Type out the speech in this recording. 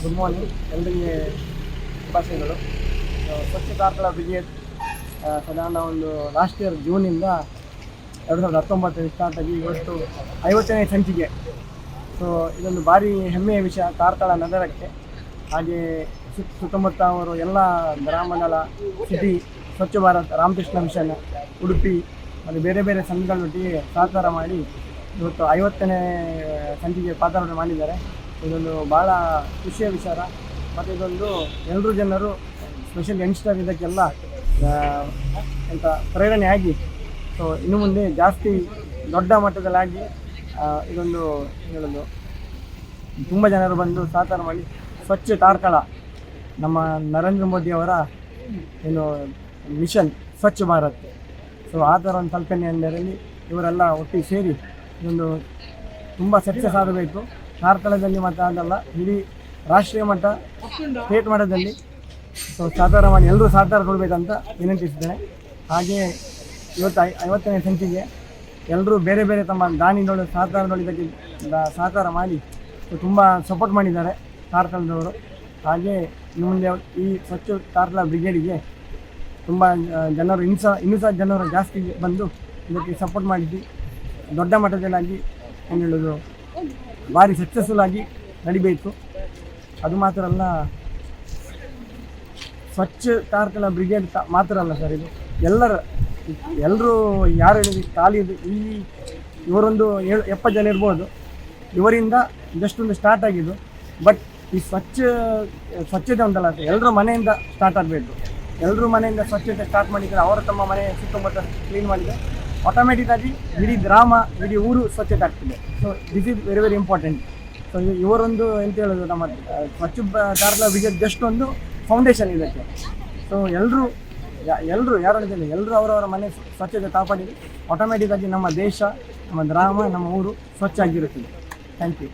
Good morning ಎಲ್ಲರಿಗೆ ಶುಭಾಶಯಗಳು. ಸ್ವಚ್ಛ ಕಾರ್ಕಳ ಬ್ರಿಗೇಡ್ ಸಾಧಾರಣ ಒಂದು ಲಾಸ್ಟ್ ಇಯರ್ ಜೂನಿಂದ 2019 ಸ್ಟಾರ್ಟ್ ಆಗಿ ಇವತ್ತು 50ನೇ ಸಂಚಿಕೆ. ಸೊ ಇದೊಂದು ಭಾರಿ ಹೆಮ್ಮೆಯ ವಿಷಯ ಕಾರ್ಕಳ ನಗರಕ್ಕೆ, ಹಾಗೆ ಸುತ್ತಮುತ್ತ ಅವರು ಎಲ್ಲ ಗ್ರಾಮಗಳ ಸಿಟಿ ಸ್ವಚ್ಛ ಭಾರತ್, ರಾಮಕೃಷ್ಣ ಮಿಷನ್, ಉಡುಪಿ ಮತ್ತು ಬೇರೆ ಬೇರೆ ಸಂಘಗಳೊಟ್ಟಿಗೆ ಸಹಕಾರ ಮಾಡಿ ಇವತ್ತು 50ನೇ ಸಂಚಿಕೆ ಪಾದಾರ್ಪಣೆ ಮಾಡಿದ್ದಾರೆ. ಇದೊಂದು ಭಾಳ ಖುಷಿಯ ವಿಚಾರ. ಮತ್ತು ಇದೊಂದು ಎಲ್ಲರೂ ಜನರು ಸ್ಪೆಷಲ್ ಯಂಗ್ಸ್ಟರ್ ಇದಕ್ಕೆಲ್ಲ ಎಂಥ ಪ್ರೇರಣೆಯಾಗಿ ಸೊ ಇನ್ನು ಮುಂದೆ ಜಾಸ್ತಿ ದೊಡ್ಡ ಮಟ್ಟದಲ್ಲಾಗಿ ಇದೊಂದು ಹೇಳೋದು ತುಂಬ ಜನರು ಬಂದು ಸಹಕಾರ ಮಾಡಿ ಸ್ವಚ್ಛ ಕಾರ್ಕಳ ನಮ್ಮ ನರೇಂದ್ರ ಮೋದಿಯವರ ಏನು ಮಿಷನ್ ಸ್ವಚ್ಛ ಭಾರತ್. ಸೊ ಆ ಥರ ಒಂದು ಕಲ್ಪನೆಯಲ್ಲಿ ಇವರೆಲ್ಲ ಒಟ್ಟಿಗೆ ಸೇರಿ ಇದೊಂದು ತುಂಬ ಸಕ್ಸಸ್ ಆಗಬೇಕು. ಕಾರ್ಕಳದಲ್ಲಿ ಮತ್ತು ಅದಲ್ಲ, ಇಡೀ ರಾಷ್ಟ್ರೀಯ ಮಟ್ಟ, ಸ್ಟೇಟ್ ಮಟ್ಟದಲ್ಲಿ ಸೊ ಸಹಕಾರ ಮಾಡಿ ಎಲ್ಲರೂ ಸಹಕಾರ ಕೊಡಬೇಕಂತ ವಿನಂತಿಸಿದ್ದೇನೆ. ಹಾಗೆಯೇ ಇವತ್ತು 50ನೇ ಸಂಚಿಕೆ ಎಲ್ಲರೂ ಬೇರೆ ಬೇರೆ ತಮ್ಮ ದಾನಿಗಳು ಸಹಕಾರಗಳು ಇದಕ್ಕೆ ಸಹಕಾರ ಮಾಡಿ ತುಂಬ ಸಪೋರ್ಟ್ ಮಾಡಿದ್ದಾರೆ ಕಾರ್ಕಳದವರು. ಹಾಗೆ ಮುಂದೆ ಈ ಸ್ವಚ್ಛ ಕಾರ್ಕಳ ಬ್ರಿಗೇಡಿಗೆ ತುಂಬ ಜನರು ಇನ್ನೂ ಸಹ ಜನರು ಜಾಸ್ತಿ ಬಂದು ಇದಕ್ಕೆ ಸಪೋರ್ಟ್ ಮಾಡಿದ್ದು ದೊಡ್ಡ ಮಟ್ಟದಲ್ಲಾಗಿ ಏನು ಹೇಳೋದು ಭಾರಿ ಸಕ್ಸಸ್ಫುಲ್ ಆಗಿ ನಡಿಬೇಕು. ಅದು ಮಾತ್ರ ಅಲ್ಲ, ಸ್ವಚ್ಛ ಕಾರ್ಕಳ ಬ್ರಿಗೇಡ್ ಮಾತ್ರ ಅಲ್ಲ ಸರ್, ಇದು ಎಲ್ಲರೂ ಯಾರು ಹೇಳಿದ್ರು ಖಾಲಿ ಇವರೊಂದು 70 ಜನ ಇರ್ಬೋದು, ಇವರಿಂದ ಜಸ್ಟೊಂದು ಸ್ಟಾರ್ಟ್ ಆಗಿದ್ದು. ಬಟ್ ಈ ಸ್ವಚ್ಛತೆ ಉಂಟಲ್ಲ, ಎಲ್ಲರ ಮನೆಯಿಂದ ಸ್ಟಾರ್ಟ್ ಆಗಬೇಕು. ಎಲ್ಲರೂ ಮನೆಯಿಂದ ಸ್ವಚ್ಛತೆ ಸ್ಟಾರ್ಟ್ ಮಾಡಿದರೆ, ಅವರ ತಮ್ಮ ಮನೆ ಸುತ್ತಮುತ್ತ ಕ್ಲೀನ್ ಮಾಡಿದರೆ ಆಟೋಮೆಟಿಕ್ಕಾಗಿ ಇಡೀ ಗ್ರಾಮ, ಇಡೀ ಊರು ಸ್ವಚ್ಛತೆ ಆಗ್ತದೆ. So this is very very important. So ಇವರೊಂದು ಎಂತ ಹೇಳೋದು, ನಮ್ಮ ಸ್ವಚ್ಛ ಕಾರ್ಕಳ ಬ್ರಿಗೇಡ್ ಜಸ್ಟ್ ಒಂದು ಫೌಂಡೇಶನ್ ಇದಕ್ಕೆ. ಸೊ ಎಲ್ಲರೂ ಯಾರು ಹೇಳಿದ್ರೆ ಎಲ್ಲರೂ ಅವರವರ ಮನೆ ಸ್ವಚ್ಛತೆ ಕಾಪಾಡಿದರೆ ಆಟೋಮೆಟಿಕ್ಕಾಗಿ ನಮ್ಮ ದೇಶ, ನಮ್ಮ ಗ್ರಾಮ, ನಮ್ಮ ಊರು ಸ್ವಚ್ಛ ಆಗಿರುತ್ತದೆ. Thank you.